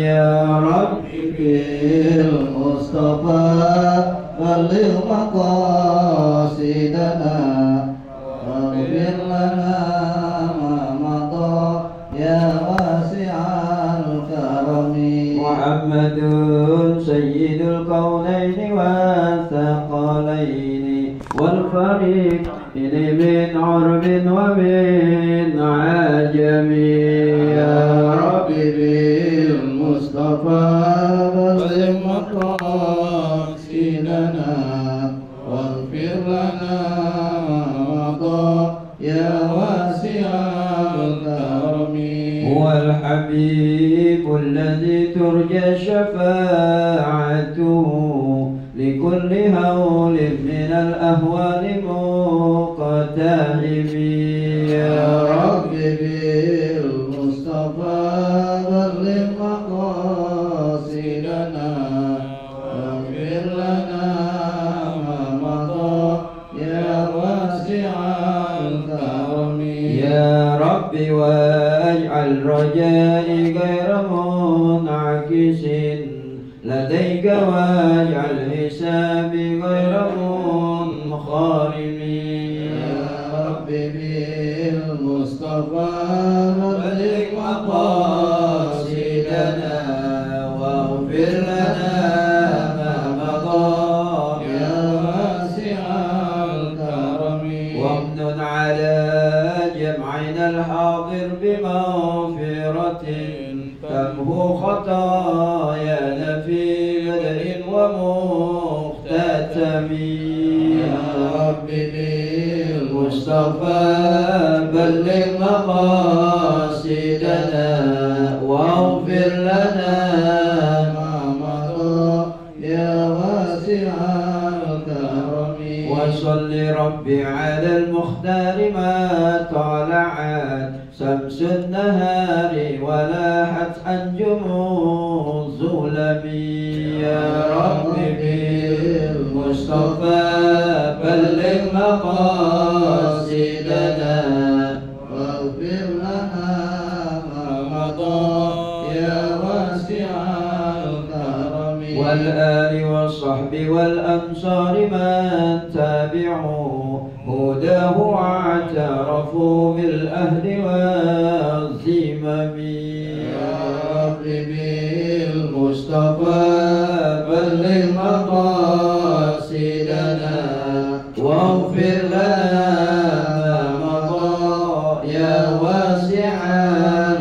يا ربي بالمصطفى بلغ مقاصدنا واغفر لنا ما مضى يا واسع الكرم. محمد سيد الكونين والثقلين والفريقين من عرب ومن عجم. يا ربي بالمصطفى بلغ مقاصدنا واغفر لنا ما مضى يا واسع الكرم. هو الحبيب الذي ترجى شفاعته لكل هول من الأهوال مقتحم. يا رب بالمصطفى بلغ مقاصدنا واغفر لنا ما مضى يا واسع الكرم. يا رب واجعل رجائي غير منعكس لديك واجعل حسابي غير منخرم. يا رب بالمصطفى بلغ مقاصدنا واغفر لنا ما مضى يا واسع الكرم. وامنن على جمعنا الحاضر بمغفرة تمحو خطايانا في بدء ومختتم. يا رب بالمصطفى بلغ مقاصدنا واغفر لنا ما مضى يا واسع الكرم. وصل ربي على المختار ما طلعت شمس النهار ولاحت أنجم الظلم. يا رب بالمصطفى بلغ مقاصدنا واغفر لنا ما مضى يا واسع الكرم. والآل والصحب والأنصار من تابعوا هداه واعترفوا بالأهل والذمم. يا رب بالمصطفى بلغ مقاصدنا واغفر لنا ما مضى يا واسع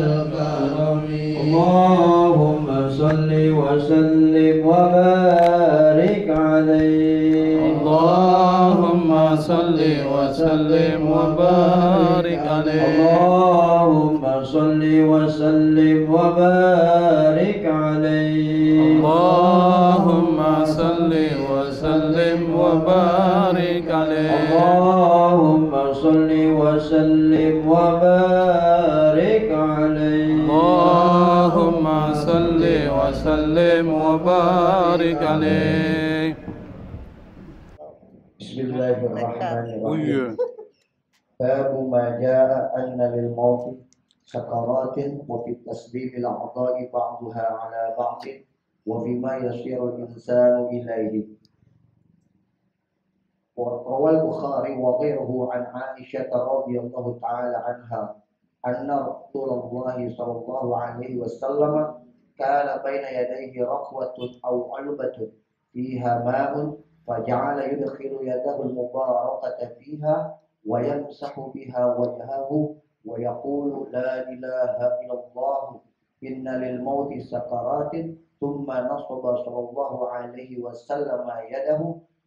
الكرم. اللهم صل وسلم وبارك عليه. اللهم صل وسلم وبارك عليه. اللهم صل وسلم وبارك عليه. اللهم صل وسلم وبارك عليه. اللهم صل وسلم وبارك عليه. اللهم صل وسلم وبارك عليه. Bismillahirrahmanirrahim. Babu ma jaa anna lil mauti sakaratin wa fi taslimil a'dha'i ba'daha 'ala ba'din wa fi ma yasiru al-insanu ilayhi. Wa rawal Bukhari wa ghayruhu an Aisyah radhiyallahu ta'ala anha anna Rasulullah sallallahu alaihi wasallam kana baina yadayhi raqwatun aw 'albatun fiha ma'un فجعل يدخل يده المباركة فيها ويمسح بها وجهه ويقول لا إله إلا الله إن للموت سكرات ثم نصب صلى الله عليه وسلم يده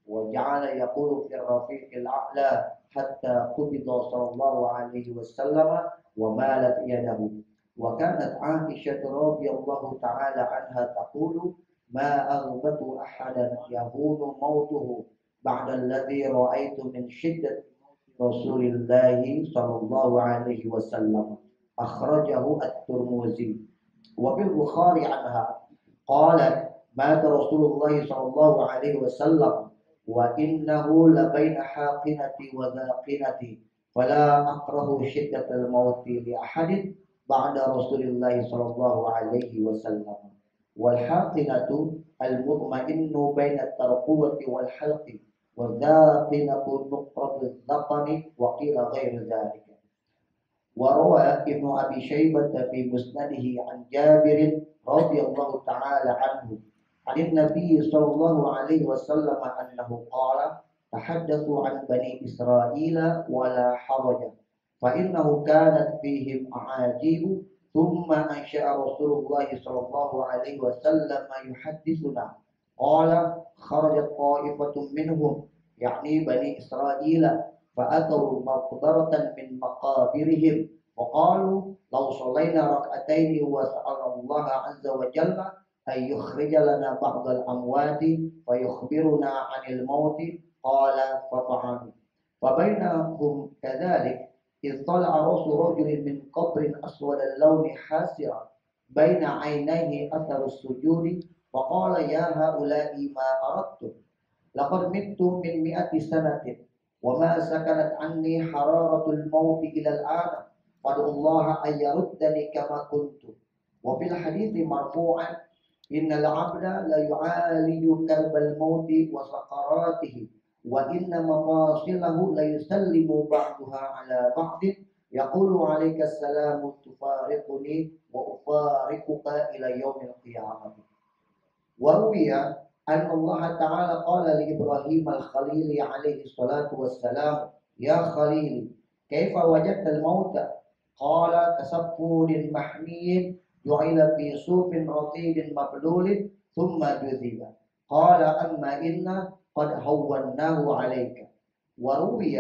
وجعل يقول في الرفيق الأعلى حتى قبض صلى الله عليه وسلم ومالت يده. وكانت عائشة رضي الله تعالى عنها تقول ما أغبت أحدا يهون موته بعد الذي رأيت من شدة رسول الله صلى الله عليه وسلم. أخرجه الترمذي. وفي البخاري عنها قالت مات رسول الله صلى الله عليه وسلم وإنه لبين حاقنتي وذاقنتي فلا أكره شدة الموت لأحد ba'da Rasulillah sallallahu alaihi wasallam. Wal haqinatu al-mutmainnu baina at-tarquwati wal halqi wa dhaqinatu nuqratu dhaqani wa qila ghairu dhalika. Wa rawa Ibnu Abi Syaibah fi musnadihi an Jabir radhiyallahu ta'ala anhu an Nabi sallallahu alaihi wasallam annahu qala tahaddatsu an bani Israila wala haraja fa innahu kanat fihim a'ajib thumma ansha'a Rasulullah sallallahu alaihi wasallam yuhaddithuna qala kharajat qa'ifatun minhum yani bani Israila fa'atau maqbaratan min maqabirihim وقالوا لو صلينا ركعتين وسألنا الله عز وجل أن يخرج لنا بعض الأموات فيخبرنا عن الموت قال ففعلوا فبينهم كذلك إذ طلع رأس رجل من قبر أسود اللون حاسرا بين عينيه أثر السجود فقال يا هؤلاء ما أردتم لقد مت من 100 سنة وما سكنت عني حرارة الموت إلى الآن فادعوا الله أن يردني كما كنت. وفي الحديث مرفوعا إن العبد لا يعالج كرب الموت وسقراته وإن مفاصله لا يسلم بعضها على بعض يقول عليك السلام تفارقني وأفارقك إلى يوم القيامة. وروي أن الله تعالى قال لإبراهيم الخليل عليه الصلاة والسلام يا خليل كيف وجدت الموت؟ قال كسفور محمي جعل في صوف رطيب مبلول ثم جذب قال أما إنا قد هوناه عليك. وروي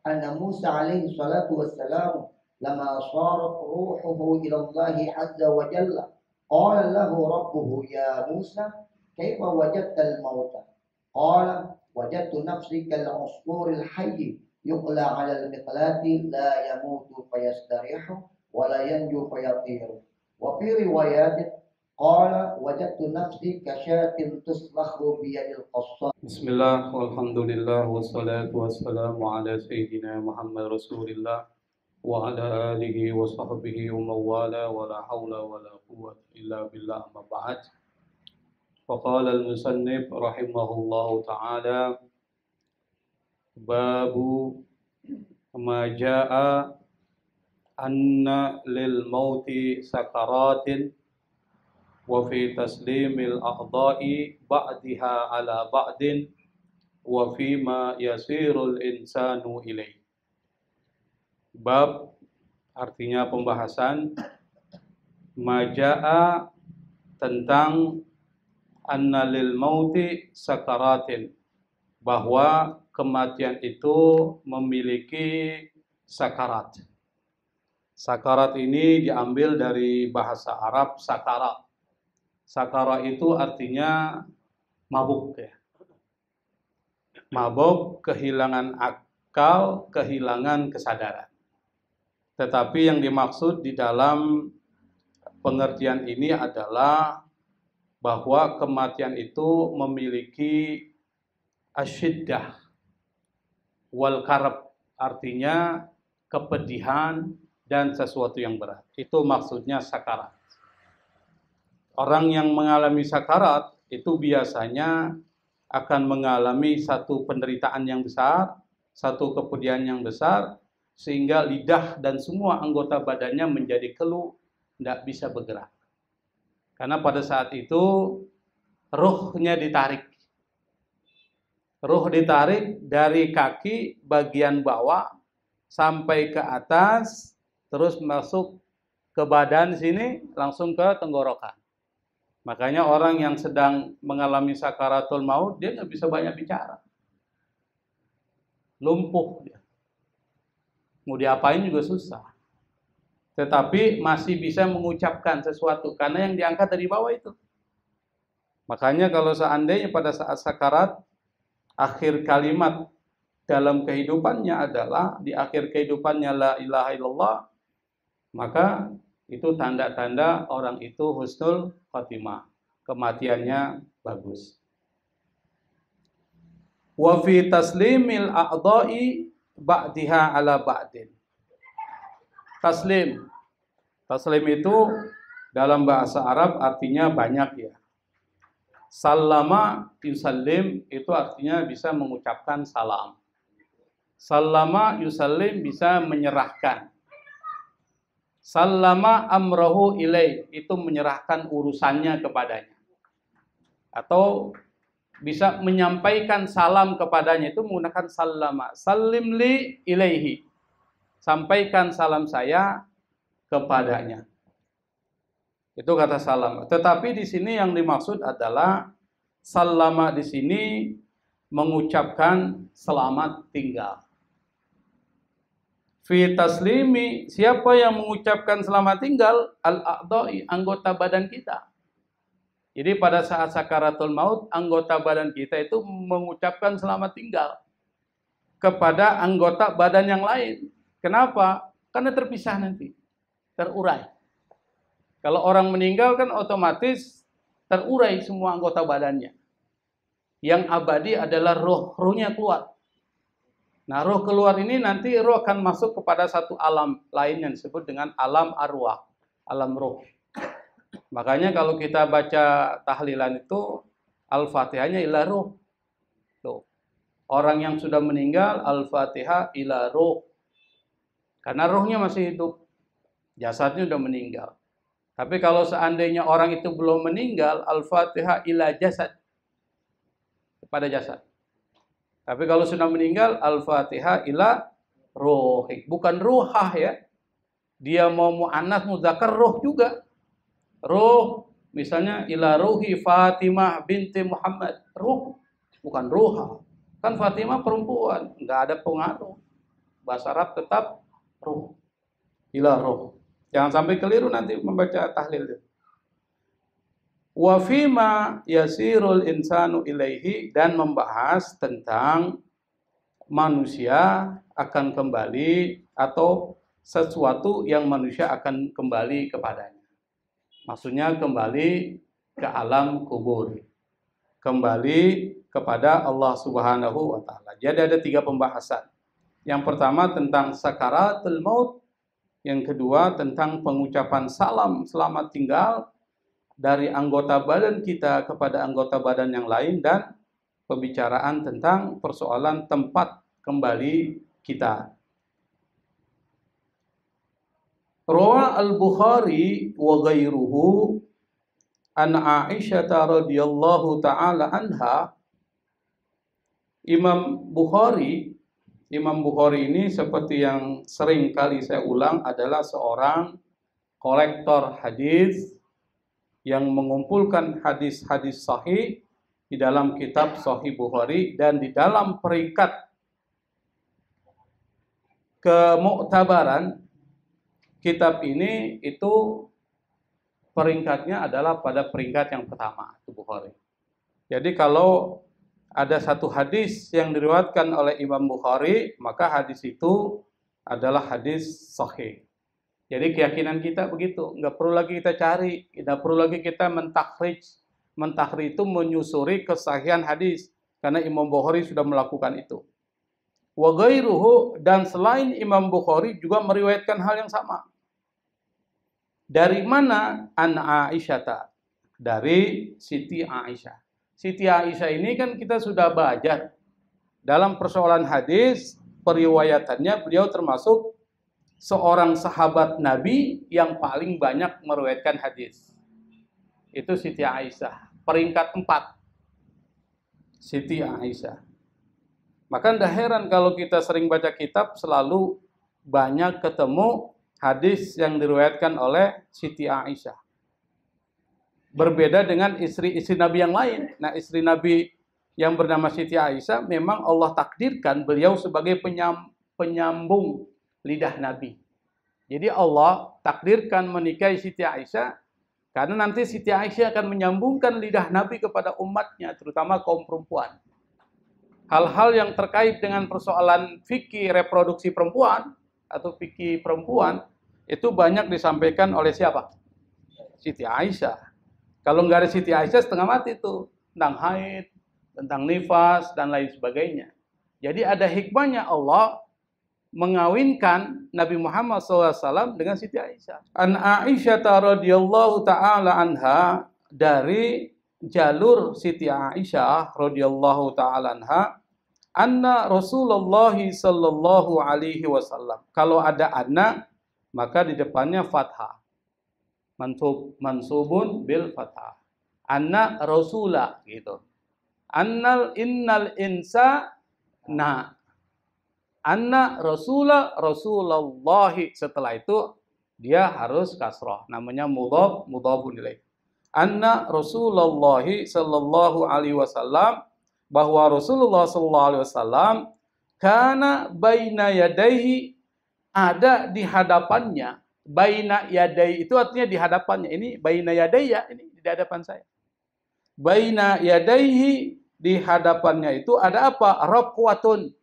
أن موسى عليه الصلاة والسلام لما صارت روحه إلى الله عز وجل قال له ربه يا موسى كيف وجدت الموت؟ قال وجدت نفسي كالعصفور الحي يقلى على المقلاة لا يموت فيستريح ولا ينجو فيطير. وفي روايات قال وجدت نفسي كشاة تصلخ بيد القصار. بسم الله والحمد لله والصلاة والسلام على سيدنا محمد رسول الله وعلى آله وصحبه ومن والاه ولا حول ولا قوة إلا بالله أما بعد. فقال المصنف رحمه الله تعالى Babu ma jaa anna lil mauti sakaratin wa fi taslimil a'dha'i ba'diha ala ba'din wa fi ma yasirul insanu ilai. Bab artinya pembahasan ma jaa tentang anna lil mauti sakaratin, bahwa kematian itu memiliki sakarat. Sakarat ini diambil dari bahasa Arab sakarat. Sakarat itu artinya mabuk ya. Mabuk, kehilangan akal, kehilangan kesadaran. Tetapi yang dimaksud di dalam pengertian ini adalah bahwa kematian itu memiliki asyiddah wal karab, artinya kepedihan dan sesuatu yang berat. Itu maksudnya sakarat. Orang yang mengalami sakarat itu biasanya akan mengalami satu penderitaan yang besar, satu kepedihan yang besar, sehingga lidah dan semua anggota badannya menjadi keluh, tidak bisa bergerak. Karena pada saat itu ruhnya ditarik. Ruh ditarik dari kaki bagian bawah sampai ke atas, terus masuk ke badan sini, langsung ke tenggorokan. Makanya orang yang sedang mengalami sakaratul maut, dia nggak bisa banyak bicara. Lumpuh dia. Mau diapain juga susah. Tetapi masih bisa mengucapkan sesuatu, karena yang diangkat dari bawah itu. Makanya kalau seandainya pada saat sakarat, akhir kalimat dalam kehidupannya adalah di akhir kehidupannya la ilaha illallah, maka itu tanda-tanda orang itu husnul khatimah, kematiannya bagus. Wa fi taslimil a'dha'i ba'diha ala ba'din. Taslim Taslim itu dalam bahasa Arab artinya banyak ya. Sallama yusallim itu artinya bisa mengucapkan salam. Sallama yusallim bisa menyerahkan. Sallama amrahu ilaih itu menyerahkan urusannya kepadanya. Atau bisa menyampaikan salam kepadanya itu menggunakan sallama. Sallim li ilaihi. Sampaikan salam saya kepadanya. Itu kata salam. Tetapi di sini yang dimaksud adalah sallama di sini mengucapkan selamat tinggal. Fi taslimi, siapa yang mengucapkan selamat tinggal? Al-a'dha'i, anggota badan kita. Jadi pada saat sakaratul maut, anggota badan kita itu mengucapkan selamat tinggal kepada anggota badan yang lain. Kenapa? Karena terpisah nanti, terurai. Kalau orang meninggal kan otomatis terurai semua anggota badannya. Yang abadi adalah rohnya keluar. Nah, roh keluar ini nanti roh akan masuk kepada satu alam lain yang disebut dengan alam arwah, alam roh. Makanya kalau kita baca tahlilan itu Al-Fatihahnya ila roh. Tuh. Orang yang sudah meninggal Al-Fatihah ila roh. Karena rohnya masih hidup. Jasadnya sudah meninggal. Tapi kalau seandainya orang itu belum meninggal Al-Fatihah ila jasad. Kepada jasad. Tapi kalau sudah meninggal, Al-Fatihah ila rohik. Bukan ruhah ya. Dia mau mu'annas muzakkar roh juga. Roh, misalnya ila rohi Fatimah binti Muhammad. Roh, bukan ruhah. Kan Fatimah perempuan. Nggak ada pengaruh. Bahasa Arab tetap roh. Ila roh. Jangan sampai keliru nanti membaca tahlil. Wa fima yasirul insanu ilaihi, dan membahas tentang manusia akan kembali atau sesuatu yang manusia akan kembali kepadanya. Maksudnya kembali ke alam kubur. Kembali kepada Allah Subhanahu wa taala. Jadi ada 3 pembahasan. Yang pertama tentang sakaratul maut, yang kedua tentang pengucapan salam selamat tinggal dari anggota badan kita kepada anggota badan yang lain, dan pembicaraan tentang persoalan tempat kembali kita. Rawa al-Bukhari wa ghairuhu an Aisyah radhiyallahu taala anha. Imam Bukhari ini seperti yang sering kali saya ulang adalah seorang kolektor hadis yang mengumpulkan hadis-hadis sahih di dalam kitab Sahih Bukhari, dan di dalam peringkat kemuktabaran kitab ini itu peringkatnya adalah pada peringkat yang pertama, itu Bukhari. Jadi kalau ada satu hadis yang diriwayatkan oleh Imam Bukhari, maka hadis itu adalah hadis sahih. Jadi keyakinan kita begitu, nggak perlu lagi kita cari, tidak perlu lagi kita mentakhrij. Mentakhrij itu menyusuri kesahihan hadis, karena Imam Bukhari sudah melakukan itu. Wa ghairuhu, dan selain Imam Bukhari juga meriwayatkan hal yang sama. Dari mana? An Aisyah, dari Siti Aisyah. Siti Aisyah ini kan kita sudah belajar dalam persoalan hadis, periwayatannya beliau termasuk seorang sahabat Nabi yang paling banyak meriwayatkan hadis. Itu Siti Aisyah, peringkat 4. Siti Aisyah. Maka tidak heran kalau kita sering baca kitab selalu banyak ketemu hadis yang diriwayatkan oleh Siti Aisyah. Berbeda dengan istri-istri Nabi yang lain. Nah, istri Nabi yang bernama Siti Aisyah memang Allah takdirkan beliau sebagai penyambung lidah Nabi. Jadi Allah takdirkan menikahi Siti Aisyah karena nanti Siti Aisyah akan menyambungkan lidah Nabi kepada umatnya, terutama kaum perempuan. Hal-hal yang terkait dengan persoalan fikih reproduksi perempuan atau fikih perempuan itu banyak disampaikan oleh siapa? Siti Aisyah. Kalau nggak ada Siti Aisyah setengah mati tuh, tentang haid, tentang nifas dan lain sebagainya. Jadi ada hikmahnya Allah mengawinkan Nabi Muhammad SAW dengan Siti Aisyah. An Aisyah radhiyallahu taala anha, dari jalur Siti Aisyah radhiyallahu taala anha, anna Rasulullah sallallahu alaihi wasallam. Kalau ada anna, maka di depannya fathah. Mansubun bil fathah. Anna Rasulah gitu. Innal insa na. Anna Rasulullahi, setelah itu dia harus kasrah, namanya mudhafun ilaih. Anna Rasulullahi sallallahu alaihi wasallam, bahwa Rasulullah sallallahu alaihi wasallam kana baina yadaihi, ada di hadapannya. Baina yadai itu artinya di hadapannya. Ini baina yadaya, ini di hadapan saya. Baina yadaihi, di hadapannya itu ada apa? Raqwatun.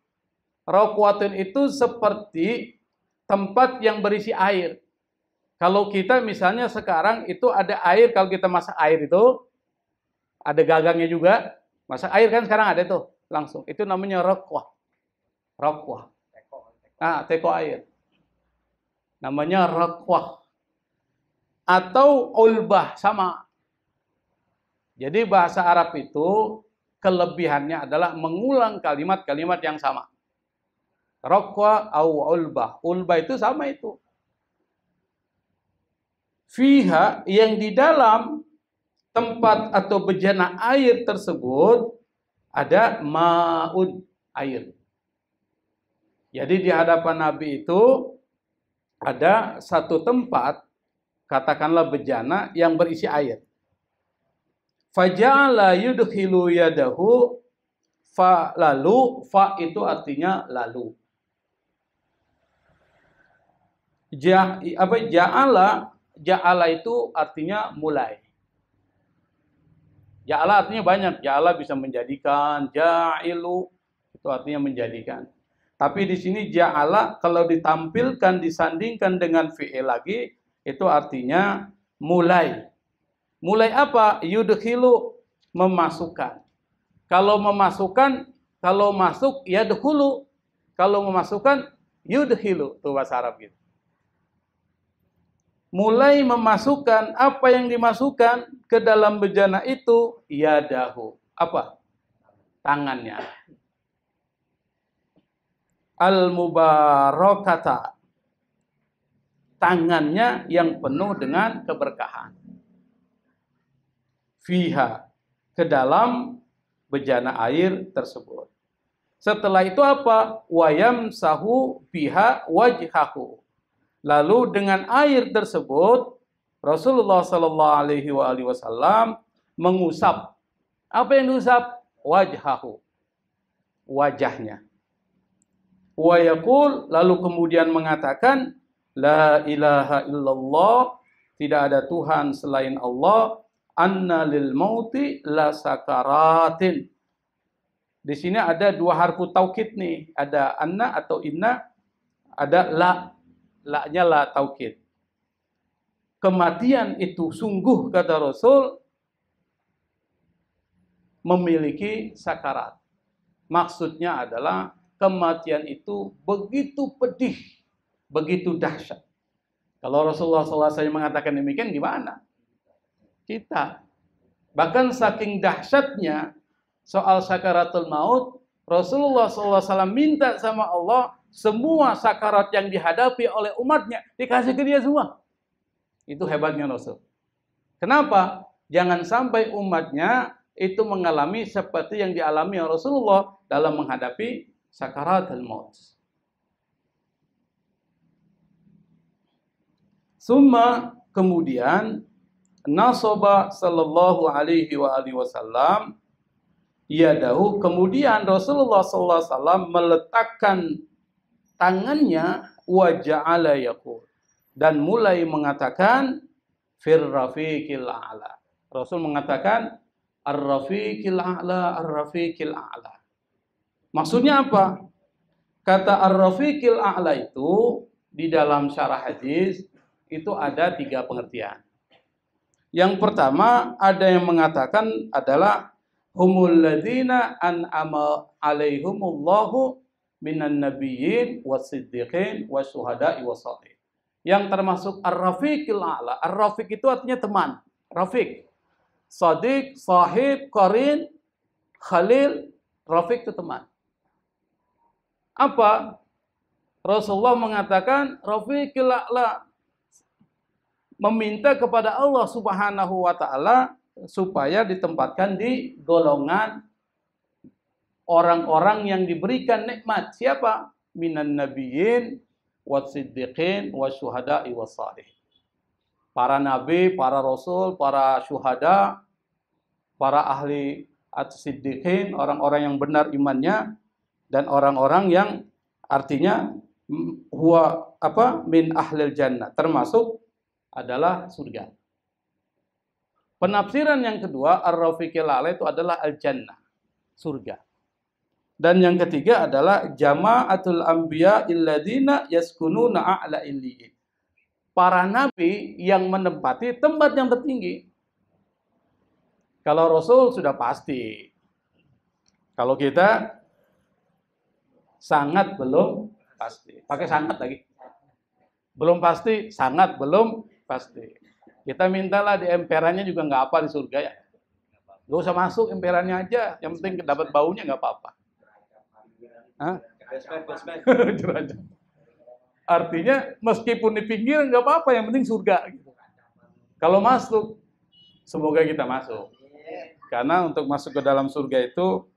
Raqwatun itu seperti tempat yang berisi air. Kalau kita misalnya sekarang itu ada air, kalau kita masak air itu ada gagangnya juga. Masak air kan sekarang ada tuh langsung. Itu namanya raqwah. Raqwah. Nah, teko air. Namanya raqwah. Atau ulbah, sama. Jadi bahasa Arab itu kelebihannya adalah mengulang kalimat-kalimat yang sama. Raqwa au ulbah. Ulbah itu sama itu. Fiha, yang di dalam tempat atau bejana air tersebut ada ma'un, air. Jadi di hadapan Nabi itu ada satu tempat, katakanlah bejana yang berisi air. Faja'ala yudkhilu yadahu, lalu, fa itu artinya lalu. Ja'ala itu artinya mulai. Ja'ala artinya banyak. Ja'ala bisa menjadikan, ja'ilu itu artinya menjadikan. Tapi di sini ja'ala kalau ditampilkan, disandingkan dengan fi'il lagi, itu artinya mulai. Mulai apa? Yudkhilu, memasukkan. Kalau memasukkan, kalau masuk yadkhulu. Kalau memasukkan yudkhilu, itu bahasa Arab gitu. Mulai memasukkan, apa yang dimasukkan ke dalam bejana itu? Yadahu. Apa? Tangannya. Al-mubarakata. Tangannya yang penuh dengan keberkahan. Fiha, ke dalam bejana air tersebut. Setelah itu apa? Wayam sahu biha wajhahu. Lalu dengan air tersebut Rasulullah Sallallahu Alaihi Wasallam mengusap. Apa yang diusap? Wajhahu, wajahnya. Wa yaqul, lalu kemudian mengatakan, la ilaha illallah, tidak ada Tuhan selain Allah. Anna lil mauti la sakaratin. Di sini ada dua harfu taukid nih, ada anna atau inna, ada la. La-nya la taukid. Kematian itu sungguh, kata Rasul, memiliki sakarat. Maksudnya adalah kematian itu begitu pedih, begitu dahsyat. Kalau Rasulullah SAW mengatakan demikian, gimana kita? Bahkan saking dahsyatnya soal sakaratul maut, Rasulullah SAW minta sama Allah semua sakarat yang dihadapi oleh umatnya dikasih ke dia semua. Itu hebatnya Rasul. Kenapa? Jangan sampai umatnya itu mengalami seperti yang dialami Rasulullah dalam menghadapi sakaratul maut. Summa, kemudian nasaba sallallahu alaihi wasallam yadahu, kemudian Rasulullah sallallahu alaihi wasallam meletakkan tangannya, wa ja'ala yaqul, dan mulai mengatakan fir rafiqil a'la. Rasul mengatakan ar-rafiqil a'la, ar-rafiqil a'la. Maksudnya apa? Kata ar-rafiqil a'la itu di dalam syarah hadis itu ada 3 pengertian. Yang pertama, ada yang mengatakan adalah humul ladzina an'ama alaihumullahu minan nabiyyin wasiddiqin wasyuhada'i wassalihin. Yang termasuk ar-rafiqil a'la. Ar-rafiq itu artinya teman. Rafiq. Sadiq, sahib, qarin, khalil, rafiq itu teman. Apa? Rasulullah mengatakan rafiqil a'la, meminta kepada Allah Subhanahu wa taala supaya ditempatkan di golongan orang-orang yang diberikan nikmat. Siapa? Minan nabiyyin wasiddiqin wasyuhada'i wassalihin. Para nabi, para rasul, para syuhada, para ahli as-siddiqin, orang-orang yang benar imannya, dan orang-orang yang artinya huwa apa? Min ahlil jannah, termasuk adalah surga. Penafsiran yang kedua, ar-rafiqil a'la itu adalah al-jannah, surga. Dan yang ketiga adalah jama'atul anbiya illadzina yaskununa a'la illiyin. Para nabi yang menempati tempat yang tertinggi. Kalau Rasul sudah pasti. Kalau kita sangat belum pasti. Pakai sangat lagi. Belum pasti, sangat belum pasti. Kita mintalah di emperannya juga nggak apa di surga ya. Nggak usah masuk emperannya aja. Yang penting dapat baunya nggak apa-apa. Artinya meskipun di pinggir nggak apa-apa. Yang penting surga. Gitu. Kalau masuk, semoga kita masuk. Karena untuk masuk ke dalam surga itu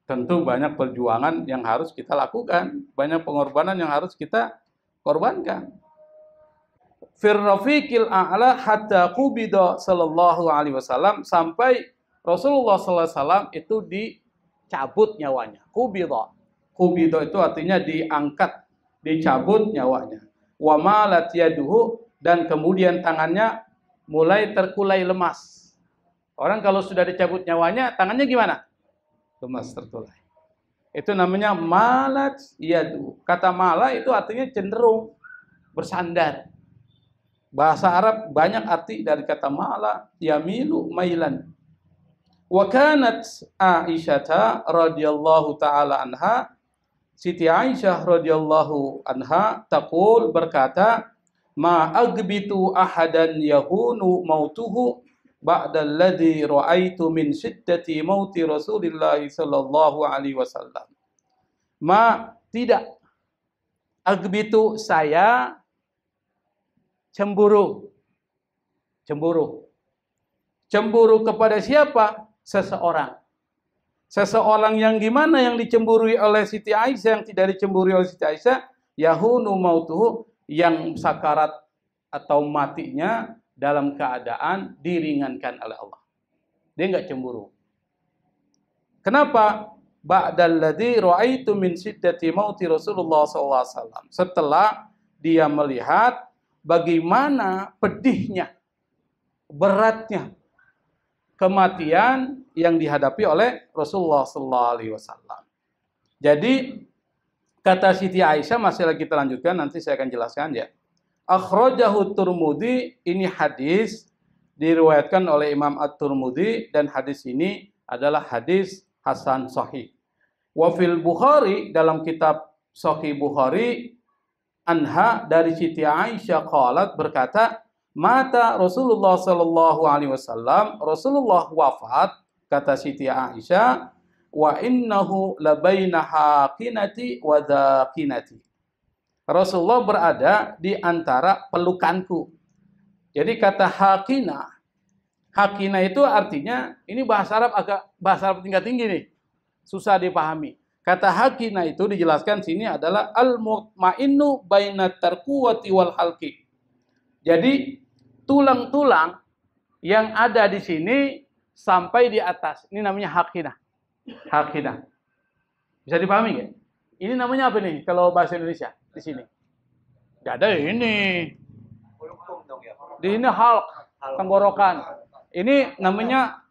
tentu banyak perjuangan yang harus kita lakukan. Banyak pengorbanan yang harus kita korbankan. Firrafiqil a'la hatta qubida sallallahu alaihi wasallam, sampai Rasulullah sallallahu alaihi wasallam itu dicabut nyawanya. Qubida. Qubida itu artinya diangkat, dicabut nyawanya. Wa malat yaduhu, dan kemudian tangannya mulai terkulai lemas. Orang kalau sudah dicabut nyawanya, tangannya gimana? Lemas, terkulai. Itu namanya malat yadu. Kata mala itu artinya cenderung, bersandar. Bahasa Arab banyak arti dari kata mala, yamilu mailan. Wa kanat Aisyah radhiyallahu taala anha, Siti Aisyah radhiyallahu anha taqul, berkata, ma agbitu ahadan yahunu mautuhu ba'dalladzi ra'aitu min syiddati mauti Rasulillah sallallahu alaihi wasallam. Ma, tidak. Agbitu, saya cemburu. Cemburu. Cemburu kepada siapa? Seseorang. Seseorang yang gimana yang dicemburui oleh Siti Aisyah, yang tidak dicemburui oleh Siti Aisyah? Yahunu mautuhu, yang sakarat atau matinya dalam keadaan diringankan oleh Allah. Dia enggak cemburu. Kenapa? Ba'dalladzi ra'aitu min syiddati mauti Rasulullah sallallahu alaihi wasallam. Setelah dia melihat bagaimana pedihnya, beratnya kematian yang dihadapi oleh Rasulullah sallallahu alaihi wasallam. Jadi kata Siti Aisyah, masih lagi kita lanjutkan, nanti saya akan jelaskan ya. Akhrajahu Tirmidzi, ini hadis diriwayatkan oleh Imam At-Tirmidzi, dan hadis ini adalah hadis hasan sahih. Wa fil Bukhari, dalam kitab Sahih Bukhari, anha, dari Siti Aisyah qalat, berkata, mata Rasulullah sallallahu alaihi wasallam, Rasulullah wafat, kata Siti Aisyah, wa innahu labaina haqinati wa dhaqinati. Rasulullah berada di antara pelukanku. Jadi kata haqina, haqina itu artinya, ini bahasa Arab tingkat tinggi nih, susah dipahami. Kata haqina itu dijelaskan sini adalah al-mutmainnu bainat tarquwati wal halqi. Jadi tulang-tulang yang ada di sini sampai di atas, ini namanya haqina. Haqina. Bisa dipahami nggak? Ini namanya apa nih kalau bahasa Indonesia? Di sini. Gak ada ini. Di ini halq, tenggorokan. Ini namanya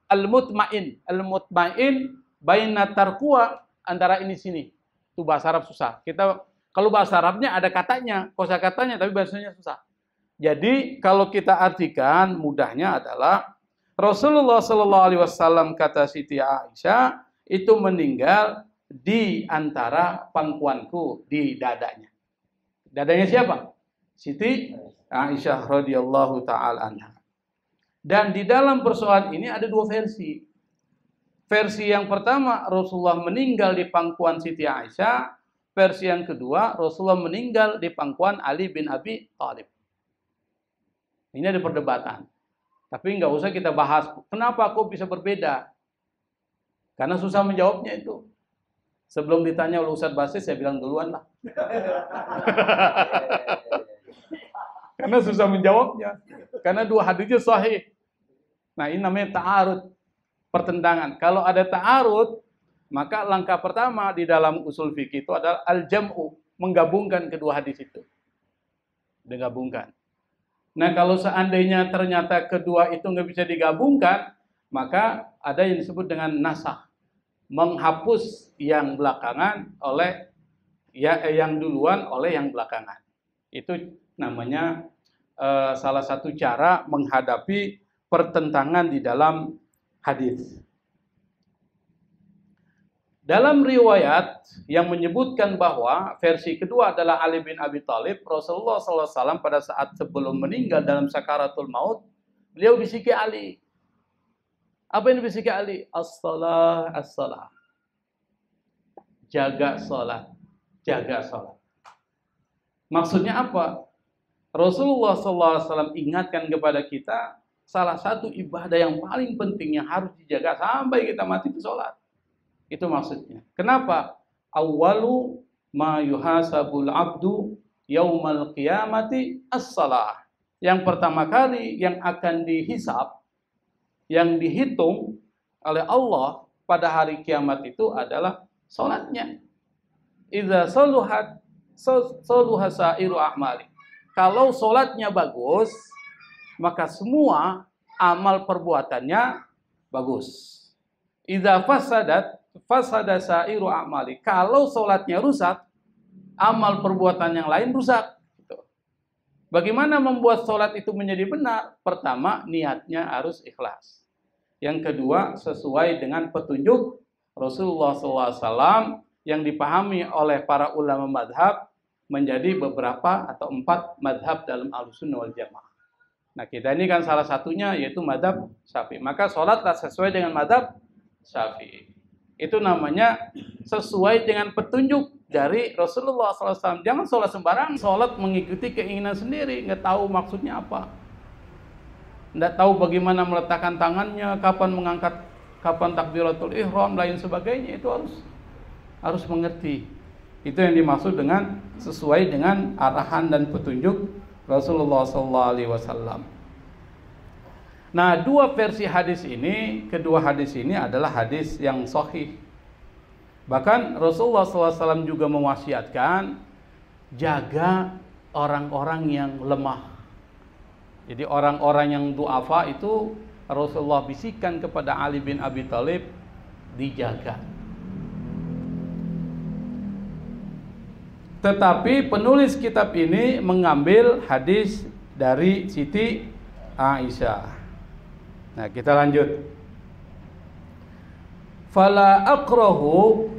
al-mutmain. Al-mutmain baina tarquwa, antara ini sini. Itu bahasa Arab susah. Kita kalau bahasa Arabnya ada katanya, kosakatanya, tapi bahasanya susah. Jadi kalau kita artikan mudahnya adalah Rasulullah sallallahu alaihi wasallam, kata Siti Aisyah, itu meninggal di antara pangkuanku di dadanya. Dadanya siapa? Siti Aisyah radhiyallahu taala anha. Dan di dalam persoalan ini ada dua versi. Versi yang pertama, Rasulullah meninggal di pangkuan Siti Aisyah. Versi yang kedua, Rasulullah meninggal di pangkuan Ali bin Abi Thalib. Ini ada perdebatan. Tapi nggak usah kita bahas. Kenapa kok bisa berbeda? Karena susah menjawabnya itu. Sebelum ditanya oleh Ustadz Basis, saya bilang duluan lah. Karena susah menjawabnya. Karena dua hadisnya sahih. Nah, ini namanya ta'arud, pertentangan. Kalau ada ta'arud, maka langkah pertama di dalam usul fikih itu adalah al-jam'u, menggabungkan kedua hadis itu. Digabungkan. Nah, kalau seandainya ternyata kedua itu nggak bisa digabungkan, maka ada yang disebut dengan nasakh, menghapus yang belakangan oleh yang duluan oleh yang belakangan. Itu namanya salah satu cara menghadapi pertentangan di dalam hadis. Dalam riwayat yang menyebutkan bahwa versi kedua adalah Ali bin Abi Thalib, Rasulullah SAW pada saat sebelum meninggal dalam sakaratul maut, beliau bisiki Ali. Apa yang dibisiki Ali? As-salah, as-salah. Jaga salat, jaga salat. Maksudnya apa? Rasulullah SAW ingatkan kepada kita, salah satu ibadah yang paling penting yang harus dijaga sampai kita mati itu salat. Itu maksudnya. Kenapa? Awwalu ma yuhasabul abdu yaumal qiyamati as-salah. Yang pertama kali yang akan dihisab, yang dihitung oleh Allah pada hari kiamat itu adalah salatnya. Idza saluhat saluha sairu a'mali. Kalau salatnya bagus, maka semua amal perbuatannya bagus. Idza fasada sairu a'mali. Kalau salatnya rusak, amal perbuatan yang lain rusak. Gitu. Bagaimana membuat salat itu menjadi benar? Pertama, niatnya harus ikhlas. Yang kedua, sesuai dengan petunjuk Rasulullah SAW yang dipahami oleh para ulama madhab menjadi beberapa atau 4 madhab dalam Ahlussunnah wal Jamaah. Nah, kita ini kan salah satunya yaitu madhab Syafi'i. Maka sholatlah sesuai dengan madhab Syafi'i. Itu namanya sesuai dengan petunjuk dari Rasulullah SAW. Jangan sholat sembarang, sholat mengikuti keinginan sendiri, nggak tahu maksudnya apa, nggak tahu bagaimana meletakkan tangannya, kapan mengangkat, kapan takbiratul ihram, lain sebagainya. Itu harus mengerti. Itu yang dimaksud dengan sesuai dengan arahan dan petunjuk Rasulullah SAW. Nah, dua versi hadis ini, kedua hadis ini adalah hadis yang sahih. Bahkan Rasulullah SAW juga mewasiatkan jaga orang-orang yang lemah. Jadi orang-orang yang du'afa itu Rasulullah bisikan kepada Ali bin Abi Thalib, dijaga. Tetapi penulis kitab ini mengambil hadis dari Siti Aisyah. Nah, kita lanjut. Fala akrahu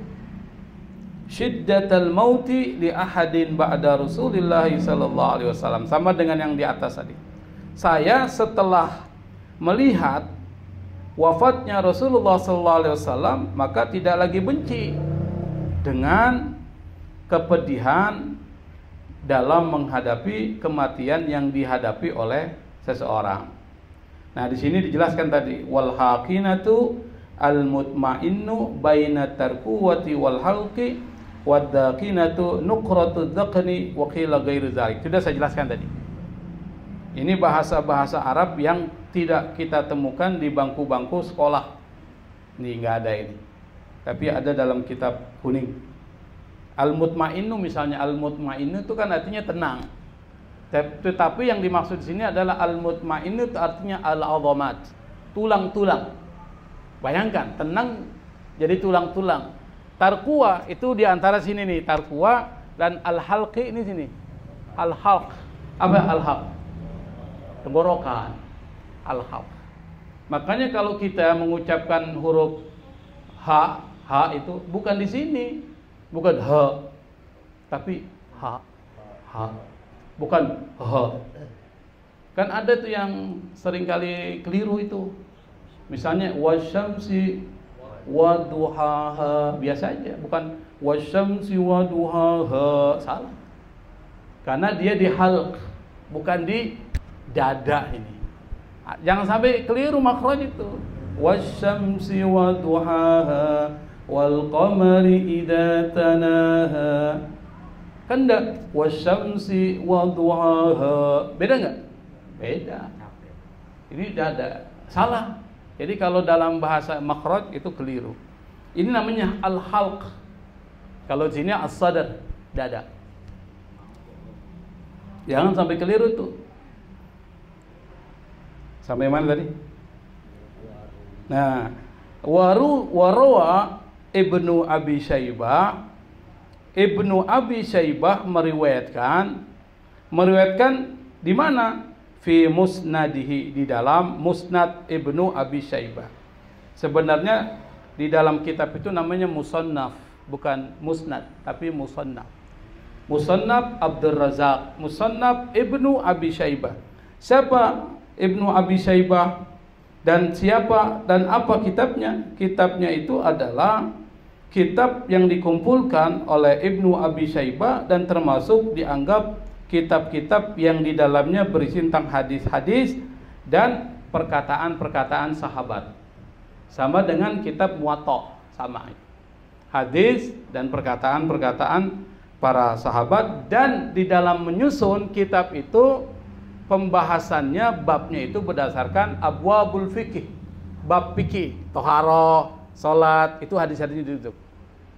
syiddatal mauti li ahadin ba'da Rasulillah sallallahu alaihi wasallam. Sama dengan yang di atas tadi. Saya setelah melihat wafatnya Rasulullah sallallahu alaihi wasallam, maka tidak lagi benci dengan kepedihan dalam menghadapi kematian yang dihadapi oleh seseorang. Nah, di sini dijelaskan tadi wal haqinatu al mutmainnu baina tarkuwati wal halqi wad daqinatu nuqratu dzaqni wa qila ghairu dzalik. Sudah saya jelaskan tadi. Ini bahasa-bahasa Arab yang tidak kita temukan di bangku-bangku sekolah. Ini enggak ada ini. Tapi ada dalam kitab kuning. Al-mutmainnu misalnya, al-mutmainnu itu kan artinya tenang. Tetapi yang dimaksud di sini adalah al-mutmainnu itu artinya al-'azamat, tulang-tulang. Bayangkan, tenang jadi tulang-tulang. Tarkuwa itu di antara sini nih, tarkuwa, dan al-halqi ini sini. Al-halq. Apa al-halq? Tenggorokan. Al-halq. Makanya kalau kita mengucapkan huruf ha Ha itu bukan di sini, bukan ha, tapi ha, ha, bukan ha. Kan ada tuh yang seringkali keliru itu. Misalnya wasyamsi waduhaha, biasa aja, bukan wasyamsi waduhaha, salah. Karena dia di halq, bukan di dada ini. Jangan sampai keliru makhraj itu. Wasyamsi waduhaha wal qamari idza tanaha. Kan enggak wasyamsi waduhaha. Beda enggak? Beda. Ini dada. Salah. Jadi kalau dalam bahasa makhraj itu keliru. Ini namanya al-halq. Kalau di sini as-sadr, dada. Jangan sampai keliru tuh. Sampai mana tadi? Nah, warawa Ibnu Abi Syaibah, Ibnu Abi Syaibah meriwayatkan di mana? Fi musnadihi, di dalam musnad Ibnu Abi Syaibah. Sebenarnya di dalam kitab itu namanya musannaf, bukan musnad, tapi musannaf. Musannaf Abdul Razak, musannaf Ibnu Abi Syaibah. Siapa Ibnu Abi Syaibah dan siapa dan apa kitabnya? Kitabnya itu adalah kitab yang dikumpulkan oleh Ibnu Abi Syaibah dan termasuk dianggap kitab-kitab yang di dalamnya berisi tentang hadis-hadis dan perkataan-perkataan sahabat. Sama dengan kitab Muwatta, sama. Hadis dan perkataan-perkataan para sahabat, dan di dalam menyusun kitab itu pembahasannya, babnya itu berdasarkan abwabul fikih, bab fikih, toharo, salat, itu hadis-hadis itu.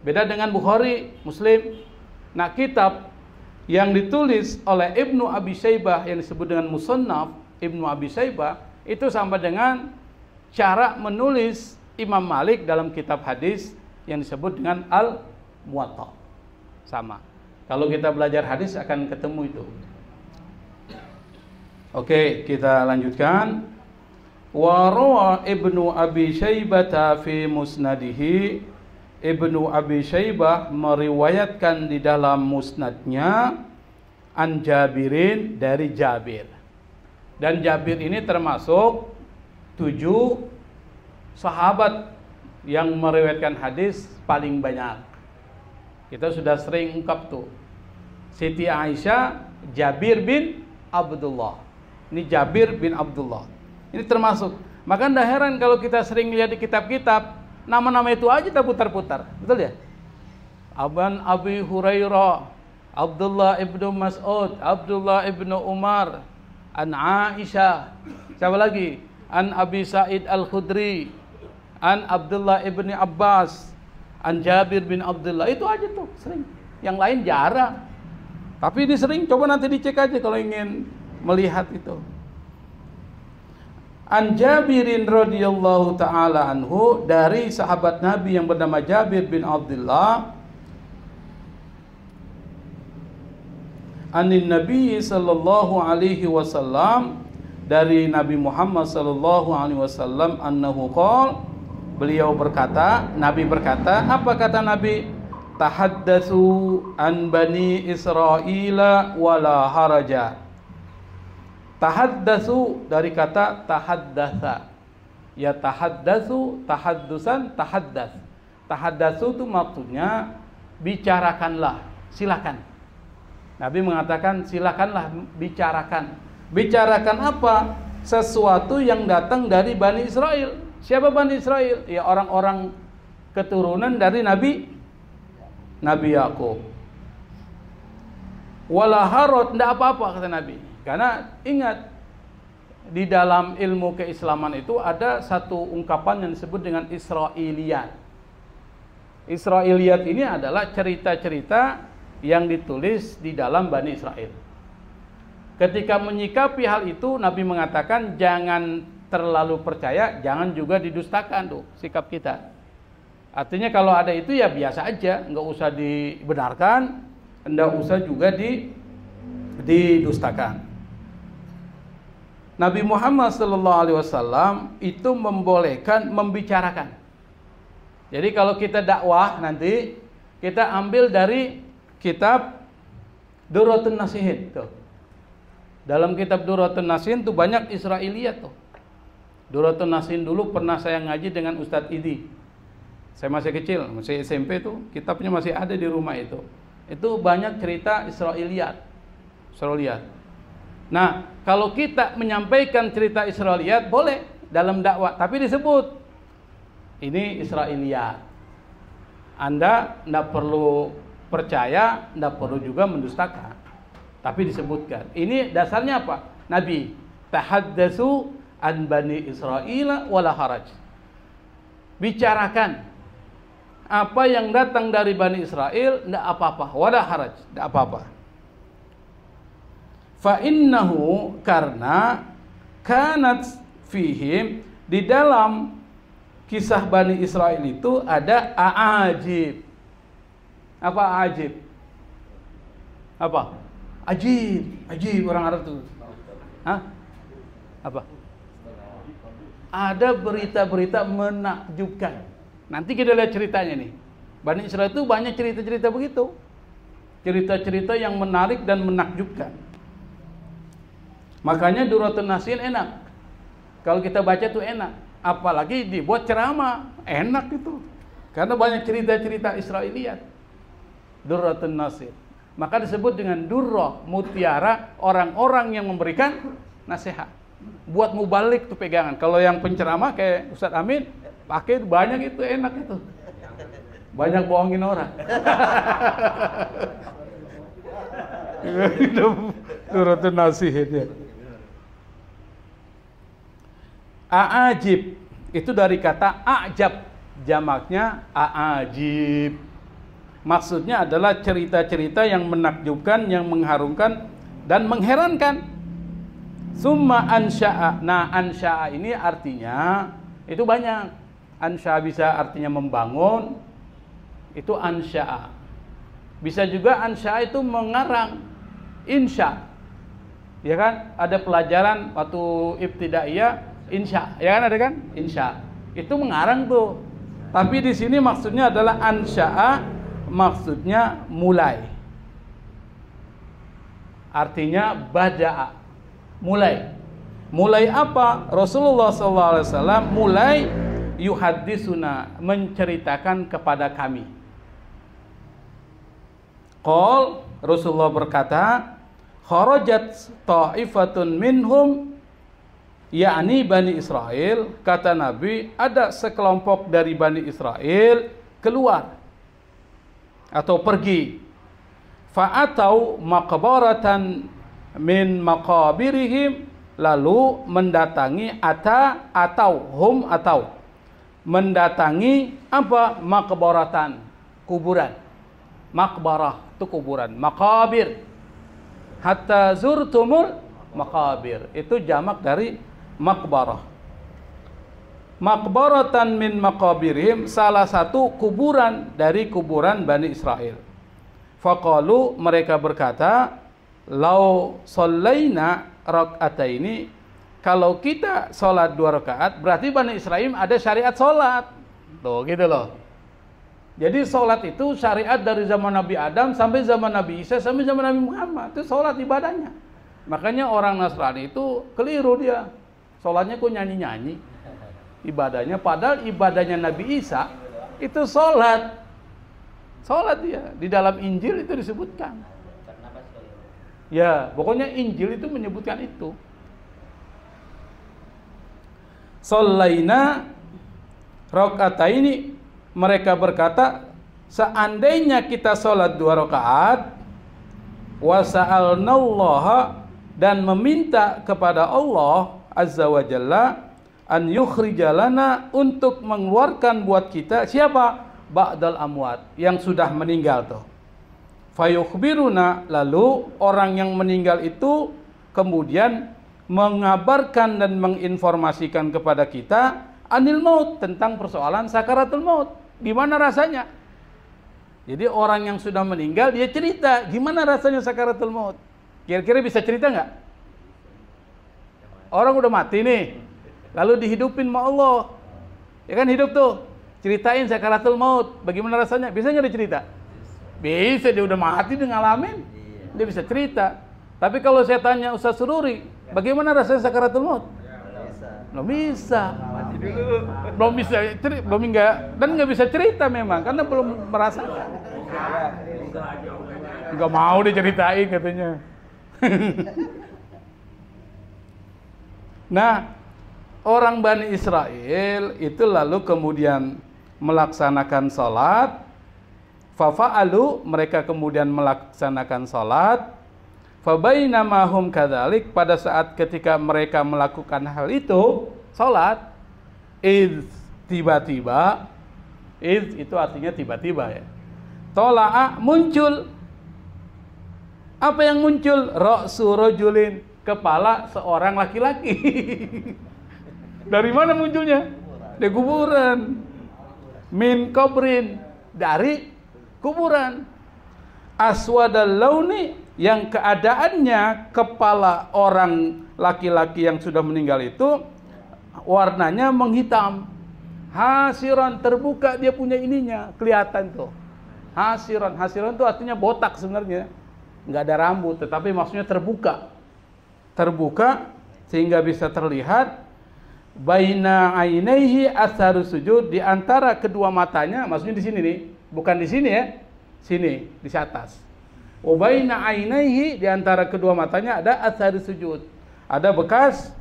Beda dengan Bukhari, Muslim. Nah, kitab yang ditulis oleh Ibnu Abi Syaibah yang disebut dengan Musannaf Ibnu Abi Syaibah itu sama dengan cara menulis Imam Malik dalam kitab hadis yang disebut dengan Al-Muwatta. Sama. Kalau kita belajar hadis akan ketemu itu. Oke, kita lanjutkan. Wa rawa Ibnu Abi Syaibah fi musnadihi. Ibnu Abi Syaibah meriwayatkan di dalam musnadnya an Jabirin, dari Jabir. Dan Jabir ini termasuk 7 sahabat yang meriwayatkan hadis paling banyak. Kita sudah sering ungkap tuh. Siti Aisyah, Jabir bin Abdullah. Ini Jabir bin Abdullah. Ini termasuk. Maka tidak heran kalau kita sering lihat di kitab-kitab, nama-nama itu aja kita putar-putar. Betul ya? Aban Abi Hurairah, Abdullah ibnu Mas'ud, Abdullah ibnu Umar, an Aisyah. Siapa lagi? An Abi Sa'id Al-Khudri, an Abdullah ibni Abbas, an Jabir bin Abdullah. Itu aja tuh sering. Yang lain jarang. Tapi ini sering. Coba nanti dicek aja kalau ingin melihat itu. An Jabirin radhiyallahu taala anhu, dari sahabat Nabi yang bernama Jabir bin Abdullah, anin Nabi sallallahu alaihi wasallam, dari Nabi Muhammad sallallahu alaihi wasallam, annahu qala, beliau berkata, Nabi berkata, apa kata Nabi? Tahaddatsu an bani Israila wala haraja. Tahaddatsu dari kata tahaddatsa. Ya tahaddatsu, tahaddusan, tahaddas. Tahaddatsu itu maksudnya bicarakanlah, silakan. Nabi mengatakan silakanlah bicarakan. Bicarakan apa? Sesuatu yang datang dari Bani Israel. Siapa Bani Israel? Ya orang-orang keturunan dari Nabi Yakub. Wala haraj, tidak apa-apa kata Nabi. Karena ingat, di dalam ilmu keislaman itu ada satu ungkapan yang disebut dengan Israiliyat. Israiliyat ini adalah cerita-cerita yang ditulis di dalam Bani Israel. Ketika menyikapi hal itu, Nabi mengatakan jangan terlalu percaya, jangan juga didustakan tuh sikap kita. Artinya kalau ada itu ya biasa aja, nggak usah dibenarkan, nggak usah juga didustakan. Nabi Muhammad sallallahu alaihi wasallam itu membolehkan membicarakan. Jadi kalau kita dakwah nanti kita ambil dari kitab Durratun Nasihin tuh. Dalam kitab Durratun Nasihin tuh banyak Israiliyat tuh. Durratun Nasihin dulu pernah saya ngaji dengan Ustadz Idi. Saya masih kecil, masih SMP tuh, kitabnya masih ada di rumah itu. Itu banyak cerita Israiliyat. Nah, kalau kita menyampaikan cerita Israiliyat boleh dalam dakwah, tapi disebut ini Israiliyat. Anda tidak perlu percaya, tidak perlu juga mendustakan, tapi disebutkan. Ini dasarnya apa? Nabi tahaddatsu an bani Israil wala haraj. Bicarakan apa yang datang dari Bani Israel, tidak apa-apa, wala haraj, tidak apa-apa. Fa innahu, karena kanat fihim, di dalam kisah Bani Israel itu ada aajib. Apa aajib? Apa? Ajib orang Arab tuh. Hah? Apa? Ada berita-berita menakjubkan. Nanti kita lihat ceritanya nih. Bani Israel itu banyak cerita-cerita begitu. Cerita-cerita yang menarik dan menakjubkan. Makanya Durratun Nasihin enak. Kalau kita baca tuh enak. Apalagi dibuat ceramah, enak itu. Karena banyak cerita-cerita Israiliyat. Durratun Nasihin. Maka disebut dengan durrah, mutiara, orang-orang yang memberikan nasihat. Buat mubalik tuh pegangan. Kalau yang penceramah kayak Ustadz Amin, pakai banyak itu, enak itu. Banyak bohongin orang. Durratun Nasihin ya. Aajib itu dari kata ajab, jamaknya aajib. Maksudnya adalah cerita-cerita yang menakjubkan, yang mengharumkan dan mengherankan. Summa ansya'a. Nah, ansya'a ini artinya itu banyak. Ansya'a bisa artinya membangun, itu ansya'a. Bisa juga ansya'a itu mengarang, insya. Ya kan? Ada pelajaran waktu ibtidaiyah, insya, ya kan, ada kan? Insya. Itu mengarang tuh. Tapi di sini maksudnya adalah ansya'a, maksudnya mulai. Artinya bada'a, mulai. Mulai apa? Rasulullah SAW mulai yuhaddisuna, menceritakan kepada kami. Qol, Rasulullah berkata, kharajat ta'ifatun minhum, yakni Bani Israel. Kata Nabi, ada sekelompok dari Bani Israel keluar atau pergi. Fa'atau maqbaratan min maqabirihim, lalu mendatangi atau mendatangi apa? Maqbaratan, kuburan. Maqbarah itu kuburan, maqabir. Hatta zurtumul maqabir, itu jamak dari maqbarah. Maqbaratan min maqabirihim, salah satu kuburan dari kuburan Bani Israel. Faqalu, mereka berkata, lau shallaina rak'ataini, kalau kita sholat 2 rakaat, berarti Bani Israel ada syariat sholat. Tuh gitu loh. Jadi sholat itu syariat dari zaman Nabi Adam sampai zaman Nabi Isa sampai zaman Nabi Muhammad. Itu sholat ibadahnya. Makanya orang Nasrani itu keliru dia. Sholatnya kok nyanyi-nyanyi ibadahnya. Padahal ibadahnya Nabi Isa itu sholat. Sholat dia. Di dalam Injil itu disebutkan. Ya, pokoknya Injil itu menyebutkan itu. Shallaina rak'ataini, mereka berkata, seandainya kita sholat 2 rakaat, wa sa'alnallaha, dan meminta kepada Allah Azza wa Jalla, an yukhrijalana, untuk mengeluarkan buat kita siapa? Ba'dal amwat, yang sudah meninggal tuh. Fayukhbiruna, lalu orang yang meninggal itu kemudian mengabarkan dan menginformasikan kepada kita anil maut, tentang persoalan sakaratul maut. Gimana rasanya? Jadi orang yang sudah meninggal dia cerita gimana rasanya sakaratul maut. Kira-kira bisa cerita nggak? Orang udah mati nih, lalu dihidupin sama Allah, ya kan, hidup tuh. ceritain sakaratul maut, bagaimana rasanya? Bisa nggak dia cerita? Bisa, dia udah mati, dia ngalamin, dia bisa cerita. Tapi kalau saya tanya Ustaz Sururi, bagaimana rasanya sakaratul maut? Belum bisa. Belum bisa, belum enggak, dan nggak bisa cerita memang karena belum merasakan. Nggak mau diceritain katanya. Nah, orang Bani Israel itu lalu kemudian melaksanakan sholat. Fafa'alu, mereka kemudian melaksanakan sholat. Fabainama hum kadzalik, pada saat ketika mereka melakukan hal itu, sholat, tiba-tiba, itu artinya tiba-tiba ya. Tola'a, muncul. Apa yang muncul? Ra'su rajulin, kepala seorang laki-laki. Dari mana munculnya? Dari kuburan. Min qabrin, dari kuburan. Aswadal launi, yang keadaannya kepala orang laki-laki yang sudah meninggal itu warnanya menghitam. Hasiran, terbuka dia punya ininya, kelihatan tuh. Hasiran itu artinya botak sebenarnya. Nggak ada rambut, tetapi maksudnya terbuka. Terbuka sehingga bisa terlihat baina ainaihi atharu sujud, di antara kedua matanya, maksudnya di sini nih, bukan di sini ya. Sini, di atas. Wa baina ainaihi, di antara kedua matanya ada atharu sujud. Ada bekas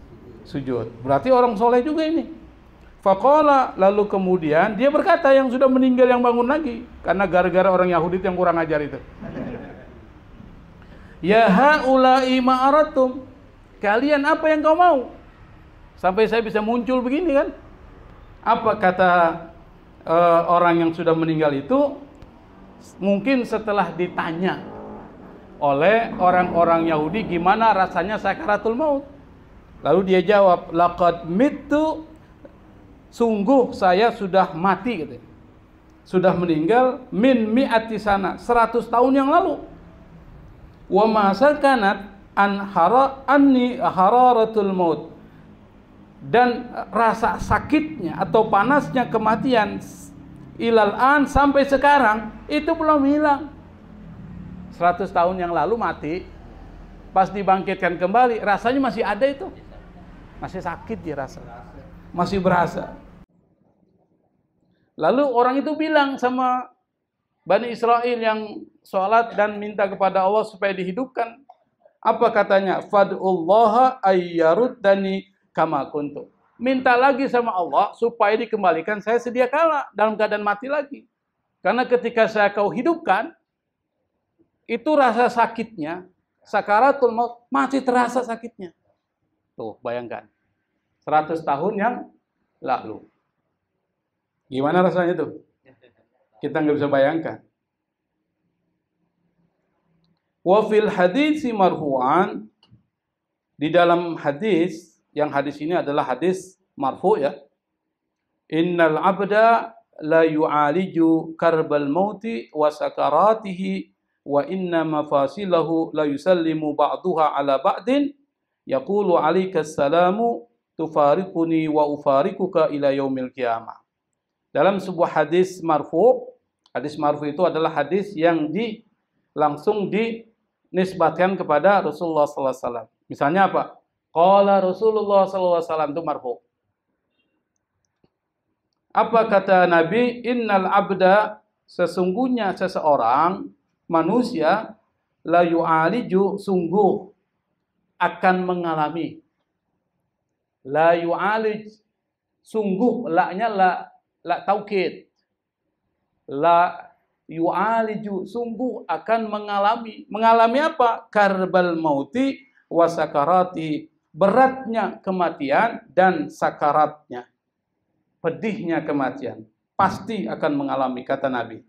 sujud. Berarti orang soleh juga ini. Faqala, lalu kemudian dia berkata, yang sudah meninggal yang bangun lagi, karena gara-gara orang Yahudi yang kurang ajar itu. Ya haula'i ma'aratum, kalian apa yang kau mau? Sampai saya bisa muncul begini kan? Apa kata orang yang sudah meninggal itu? Mungkin setelah ditanya oleh orang-orang Yahudi gimana rasanya sakaratul maut. Lalu dia jawab, laqad mittu, sungguh saya sudah mati gitu. Sudah meninggal min mi'ati sana, 100 tahun yang lalu. Wa ma sakanat anni hararatul maut, dan rasa sakitnya atau panasnya kematian ilal an, sampai sekarang itu belum hilang. 100 tahun yang lalu mati, pas dibangkitkan kembali rasanya masih ada itu. Masih sakit dia rasa. Masih berasa. Lalu orang itu bilang sama Bani Israel yang sholat dan minta kepada Allah supaya dihidupkan. Apa katanya? Fad'ullaha ayyaruddani kama kuntu. Minta lagi sama Allah supaya dikembalikan saya sedia kala dalam keadaan mati lagi. Karena ketika saya kau hidupkan, itu rasa sakitnya, sakaratul maut, masih terasa sakitnya. Tuh, bayangkan. 100 tahun yang lalu. Gimana rasanya tuh? Kita nggak bisa bayangkan. Wa fil hadits marfu'an, di dalam hadis, yang hadis ini adalah hadis marfu ya. Innal abda la yu'aliju karbal mauti wa sakaratihi wa inna mafasilahu la yusallimu ba'duha ala ba'din yaqulu alaikas salamu tufariquni wa ufarikuka ila yaumil qiyamah. Dalam sebuah hadis marfu itu adalah hadis yang langsung dinisbatkan kepada Rasulullah sallallahu alaihi wasallam. Misalnya apa? Qala Rasulullah sallallahu alaihi wasallam, itu marfu. Apa kata Nabi? Innal abda, sesungguhnya seseorang manusia, la yu'aliju, sungguh akan mengalami. La yu'alij, sungguh, la-nya la taukid. La yu'aliju, sungguh akan mengalami. Mengalami apa? Karbal mauti wa sakarati, beratnya kematian dan sakaratnya. Pedihnya kematian. Pasti akan mengalami, kata Nabi.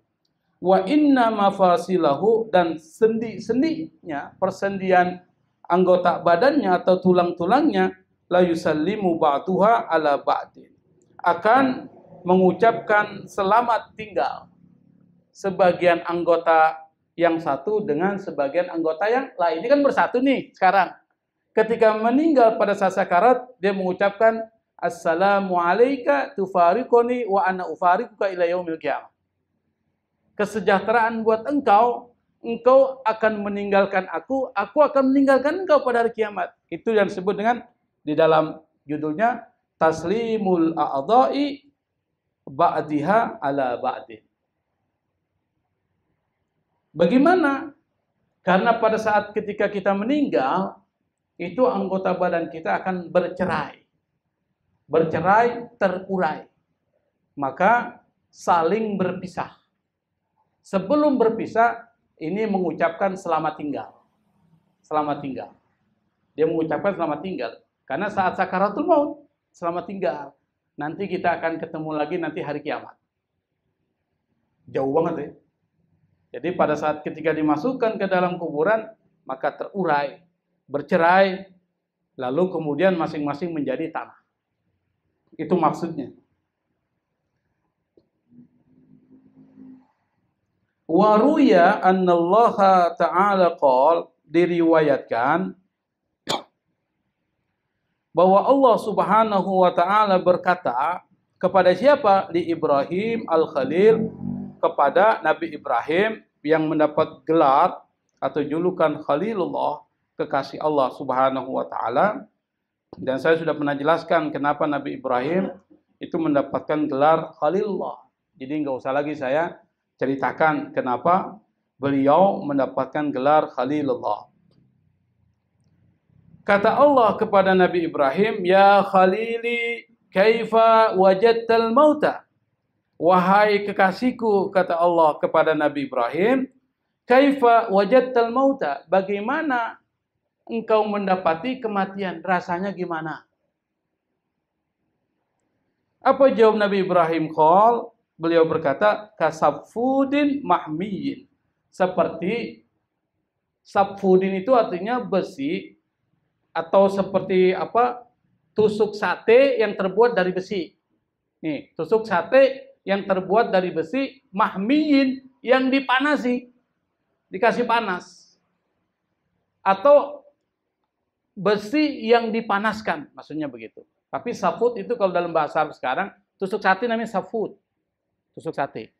Wa inna mafasilahu, dan sendi-sendinya, persendian anggota badannya atau tulang-tulangnya, la yusallimu ba'duha ala ba'din, akan mengucapkan selamat tinggal sebagian anggota yang satu dengan sebagian anggota yang lain. Ini kan bersatu nih sekarang. Ketika meninggal pada saat sakarat, dia mengucapkan Assalamu alayka tufariquni wa ana ufariquka ila yaumil qiyamah. Kesejahteraan buat engkau, engkau akan meninggalkan aku akan meninggalkan engkau pada hari kiamat. Itu yang disebut dengan di dalam judulnya taslimul a'dha'i ba'diha ala ba'di. Bagaimana? Karena pada saat ketika kita meninggal, itu anggota badan kita akan bercerai. Bercerai, terurai. Maka saling berpisah. Sebelum berpisah, ini mengucapkan selamat tinggal. Selamat tinggal. Dia mengucapkan selamat tinggal. Karena saat sakaratul maut, selamat tinggal. Nanti kita akan ketemu lagi nanti hari kiamat. Jauh banget ya. Jadi pada saat ketika dimasukkan ke dalam kuburan, maka terurai, bercerai, lalu kemudian masing-masing menjadi tanah. Itu maksudnya. Waruya annallaha ta'ala qol, diriwayatkan bahwa Allah Subhanahu wa taala berkata kepada siapa? Di Ibrahim al-Khalil, kepada Nabi Ibrahim yang mendapat gelar atau julukan Khalilullah, kekasih Allah Subhanahu wa taala. Dan saya sudah pernah jelaskan kenapa Nabi Ibrahim itu mendapatkan gelar Khalilullah. Jadi nggak usah lagi saya ceritakan kenapa beliau mendapatkan gelar Khalilullah. Kata Allah kepada Nabi Ibrahim, "Ya Khalili, kaifa wajadtal mauta?" Wahai kekasihku, kata Allah kepada Nabi Ibrahim, "Kaifa wajadtal mauta?" Bagaimana engkau mendapati kematian? Rasanya gimana? Apa jawab Nabi Ibrahim? Qal, beliau berkata, kasafudin mahmiyin. Seperti safudin itu artinya besi, atau seperti apa? Tusuk sate yang terbuat dari besi. Nih, tusuk sate yang terbuat dari besi, mahmiyin, yang dipanasi, dikasih panas. Atau besi yang dipanaskan, maksudnya begitu. Tapi safud itu kalau dalam bahasa Arab sekarang, tusuk sate namanya safud. Tusuk sate.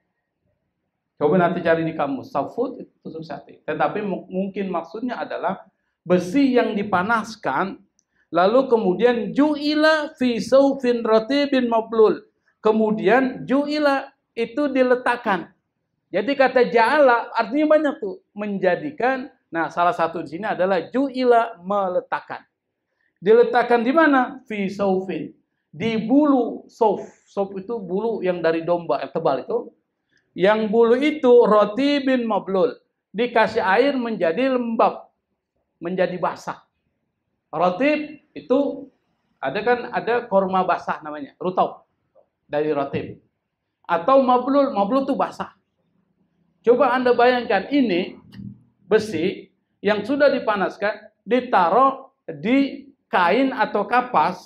Coba nanti cari di kamus. Safud itu tusuk sate. Tetapi mungkin maksudnya adalah besi yang dipanaskan, lalu kemudian ju'ila fi saufin ratibin mablul. Kemudian ju'ila itu diletakkan. Jadi kata ja'ala artinya banyak tuh. Menjadikan. Nah, salah satu di sini adalah ju'ila, meletakkan. Diletakkan di mana? Fi saufin. Di bulu sauf. Sauf itu bulu yang dari domba, yang tebal itu. Yang bulu itu roti bin mablul. Dikasih air menjadi lembab. Menjadi basah. Roti itu ada korma basah namanya. Rutau. Dari roti. Atau mablul. Mablul itu basah. Coba Anda bayangkan ini besi yang sudah dipanaskan ditaruh di kain atau kapas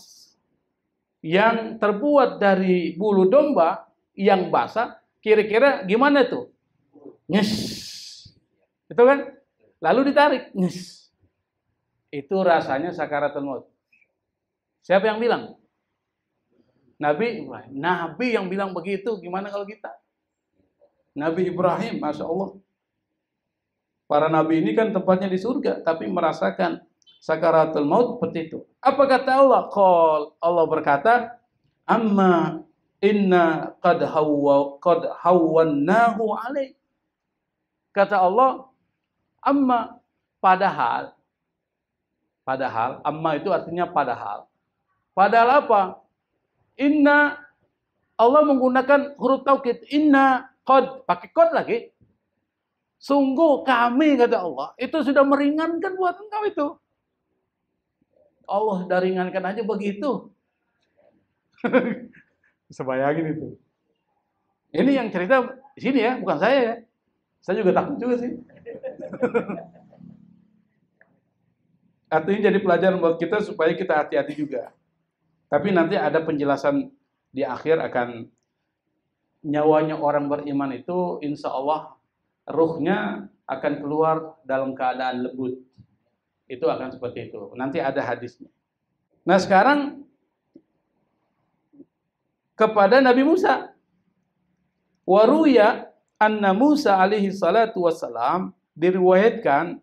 yang terbuat dari bulu domba yang basah, kira-kira gimana tuh? Nyes. Itu kan? Lalu ditarik. Nyes. Itu rasanya sakaratul maut. Siapa yang bilang? Nabi Ibrahim. Nabi yang bilang begitu, gimana kalau kita? Nabi Ibrahim, Masya Allah. Para nabi ini kan tempatnya di surga, tapi merasakan sakaratul maut seperti itu. Apa kata Allah? Qal, Allah berkata, amma inna qad hawwannahu alaih. Kata Allah, amma, padahal, amma itu artinya padahal. Padahal apa? Inna, Allah menggunakan huruf taukid. Inna qad, pakai qad lagi. Sungguh kami, kata Allah, itu sudah meringankan buat engkau itu. Allah sudah ringankan aja begitu. Bisa bayangin itu. Ini yang cerita di sini ya, bukan saya ya. Saya juga takut juga sih. Artinya jadi pelajaran buat kita supaya kita hati-hati juga. Tapi nanti ada penjelasan di akhir akan nyawanya orang beriman itu insya Allah ruhnya akan keluar dalam keadaan lembut. Itu akan seperti itu. Nanti ada hadisnya. Nah sekarang kepada Nabi Musa. Waruya anna Musa alaihi salatu wassalam, diriwayatkan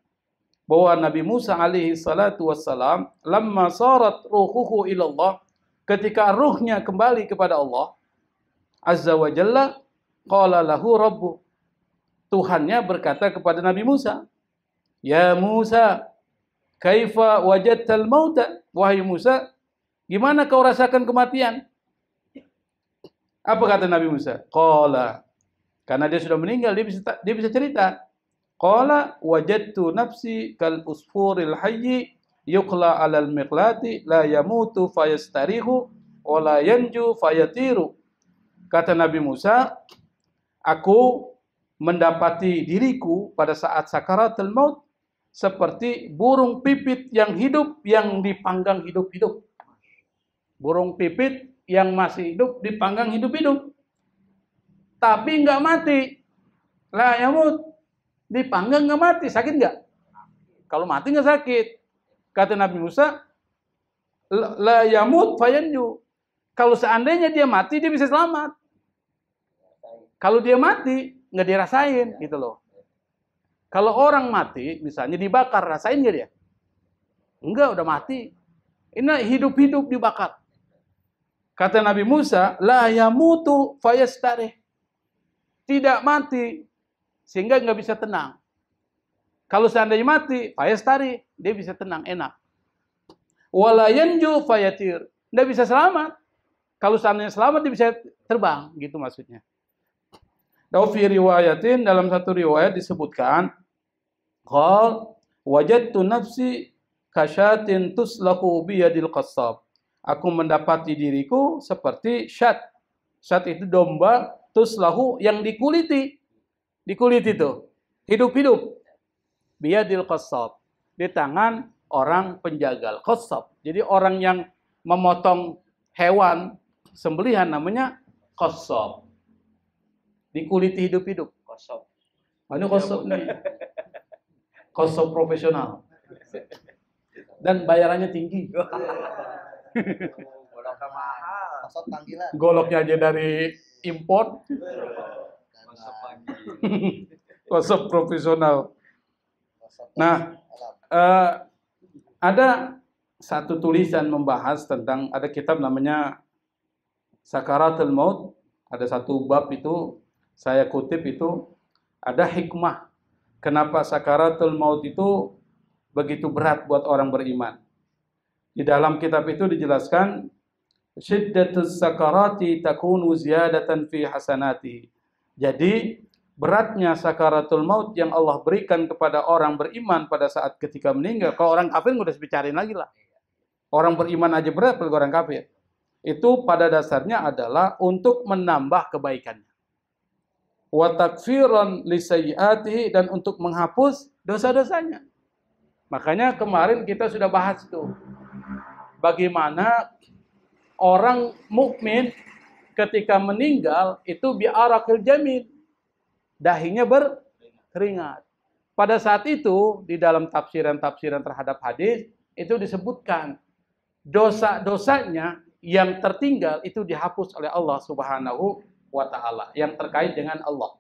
bahwa Nabi Musa alaihi salatu wassalam lamma sarat ruhuhu ilallah, ketika ruhnya kembali kepada Allah azza wa jalla, qala lahu rabbu, Tuhannya berkata kepada Nabi Musa, ya Musa, kaifa wajadtal mauta, wahai Musa, gimana kau rasakan kematian? Apa kata Nabi Musa? Qala, karena dia sudah meninggal, dia bisa cerita. Qala wajadtu nafsi kal usfuril hayyi yuqla 'alal miqlati la yamutu fayastarihu wa la yanju fayatiru. Kata Nabi Musa, aku mendapati diriku pada saat sakaratul maut seperti burung pipit yang hidup yang dipanggang hidup-hidup. Burung pipit yang masih hidup dipanggang hidup-hidup. Tapi nggak mati. La yamut. Dipanggang nggak mati. Sakit nggak? Kalau mati nggak sakit. Kata Nabi Musa, la yamut fayanju. Kalau seandainya dia mati, dia bisa selamat. Kalau dia mati, nggak dirasain, gitu loh. Kalau orang mati, misalnya dibakar, rasain nggak dia? Enggak, udah mati. Ini hidup-hidup dibakar. Kata Nabi Musa, la yamutu fayastarih. Tidak mati, sehingga nggak bisa tenang. Kalau seandainya mati, fayastarih, dia bisa tenang, enak. Wala yanju fayatir. Nggak bisa selamat. Kalau seandainya selamat, dia bisa terbang, gitu maksudnya. Fi riwayatin, dalam satu riwayat disebutkan, qal wajadtu nafsi kasyatin tuslahu biyadil qassab. Aku mendapati diriku seperti syat. Syat itu domba, tuslahu yang dikuliti. Dikuliti itu. Hidup-hidup. Biyadil qassab. Di tangan orang penjagal. Qassab. Jadi orang yang memotong hewan sembelihan namanya qassab. Dikuliti hidup-hidup. Qassab. Mana qassab nih? Qassab profesional. Dan bayarannya tinggi. Goloknya mahal. Maksud panggilan. Goloknya aja dari import. Kosop profesional. Nah, ada satu tulisan membahas tentang, ada kitab namanya Sakaratul Maut. Ada satu bab itu, saya kutip itu, ada hikmah. Kenapa Sakaratul Maut itu begitu berat buat orang beriman. Di dalam kitab itu dijelaskan, syiddatus sakarati takunu ziyadatan fi hasanati. Jadi, beratnya sakaratul maut yang Allah berikan kepada orang beriman pada saat ketika meninggal. Kalau orang kafir nggak usah bicarain lagi lah. Orang beriman aja berat pada orang kafir. Itu pada dasarnya adalah untuk menambah kebaikannya. Wa takfiran li sayyiatihi, dan untuk menghapus dosa-dosanya. Makanya kemarin kita sudah bahas itu. Bagaimana orang mukmin ketika meninggal itu bi'arakil jamin, dahinya berkeringat. Pada saat itu di dalam tafsiran-tafsiran terhadap hadis itu disebutkan dosa-dosanya yang tertinggal itu dihapus oleh Allah Subhanahu wa taala yang terkait dengan Allah.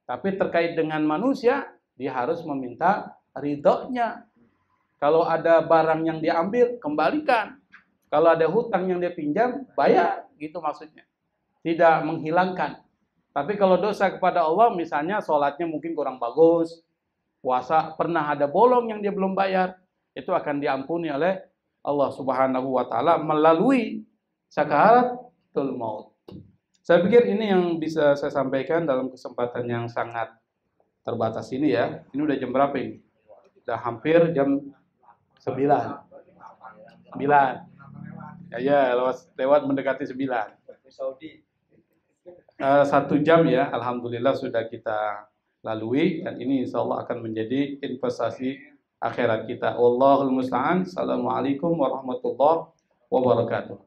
Tapi terkait dengan manusia dia harus meminta ridhonya. Kalau ada barang yang diambil, kembalikan. Kalau ada hutang yang dia pinjam, bayar. Gitu maksudnya. Tidak menghilangkan. Tapi kalau dosa kepada Allah, misalnya sholatnya mungkin kurang bagus, puasa pernah ada bolong yang dia belum bayar, itu akan diampuni oleh Allah Subhanahu wa taala melalui sakaratul maut. Saya pikir ini yang bisa saya sampaikan dalam kesempatan yang sangat terbatas ini ya. Ini udah jam berapa ini? Udah hampir jam 9. Ya, lewat mendekati 9. 1 jam ya, alhamdulillah sudah kita lalui, dan ini insya Allah akan menjadi investasi akhirat kita. Wallahul musta'an. Assalamualaikum warahmatullahi wabarakatuh.